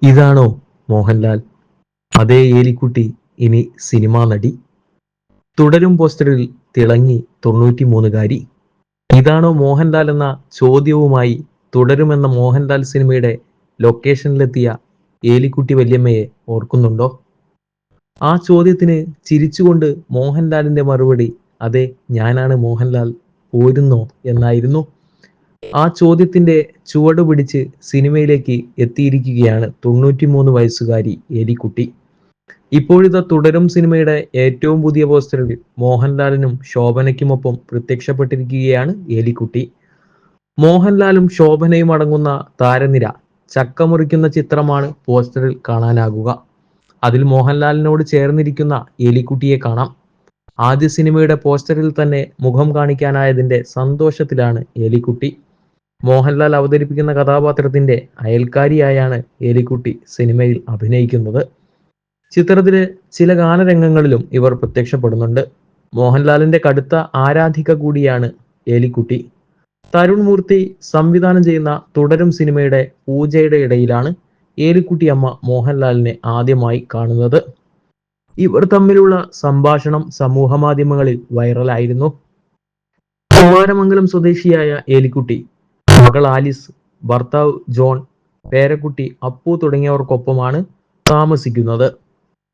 ഇതാണോ മോഹൻലാൽ? അതേ ഏലിക്കുട്ടി ഇനി സിനിമാ നടി. തുടരും പോസ്റ്ററിൽ തിളങ്ങി 93-കാരി. ഇതാണോ മോഹൻലാൽ എന്ന ചോദ്യവുമായി തുടരുമെന്ന മോഹൻലാൽ സിനിമയുടെ ലൊക്കേഷനിലെത്തിയ ഏലിക്കുട്ടി വല്യമ്മയെ ഓർക്കുന്നുണ്ടോ? ആ ചോദ്യത്തിന് ചിരിച്ചുകൊണ്ട് മോഹൻലാലിന്റെ മറുപടി അതെ ഞാനാണ് മോഹൻലാൽ, പോരുന്നോ എന്നായിരുന്നു. ആ ചോദ്യത്തിന്റെ ചുവട് പിടിച്ച് സിനിമയിലേക്ക് എത്തിയിരിക്കുകയാണ് 93 വയസ്സുകാരി ഏലിക്കുട്ടി. ഇപ്പോഴിതാ തുടരും സിനിമയുടെ ഏറ്റവും പുതിയ പോസ്റ്ററിൽ മോഹൻലാലിനും ശോഭനയ്ക്കുമൊപ്പം പ്രത്യക്ഷപ്പെട്ടിരിക്കുകയാണ് ഏലിക്കുട്ടി. മോഹൻലാലും ശോഭനയും അടങ്ങുന്ന താരനിര ചക്കമുറിക്കുന്ന ചിത്രമാണ് പോസ്റ്ററിൽ കാണാനാകുക. അതിൽ മോഹൻലാലിനോട് ചേർന്നിരിക്കുന്ന എലിക്കുട്ടിയെ കാണാം. ആദ്യ സിനിമയുടെ പോസ്റ്ററിൽ തന്നെ മുഖം കാണിക്കാനായതിന്റെ സന്തോഷത്തിലാണ് എലിക്കുട്ടി. മോഹൻലാൽ അവതരിപ്പിക്കുന്ന കഥാപാത്രത്തിന്റെ അയൽക്കാരിയായാണ് എലിക്കുട്ടി സിനിമയിൽ അഭിനയിക്കുന്നത്. ചിത്രത്തിലെ ചില ഗാനരംഗങ്ങളിലും ഇവർ പ്രത്യക്ഷപ്പെടുന്നുണ്ട്. മോഹൻലാലിന്റെ കടുത്ത ആരാധിക കൂടിയാണ് എലിക്കുട്ടി. തരുൺ മൂർത്തി സംവിധാനം ചെയ്യുന്ന തുടരും സിനിമയുടെ പൂജയുടെ ഇടയിലാണ് ഏലിക്കുട്ടി അമ്മ മോഹൻലാലിനെ ആദ്യമായി കാണുന്നത്. ഇവർ തമ്മിലുള്ള സംഭാഷണം സമൂഹ മാധ്യമങ്ങളിൽ വൈറലായിരുന്നു. കുമാരമംഗലം സ്വദേശിയായ ഏലിക്കുട്ടി മകൾ ആലിസ്, ഭർത്താവ് ജോൺ, പേരക്കുട്ടി അപ്പു തുടങ്ങിയവർക്കൊപ്പമാണ് താമസിക്കുന്നത്.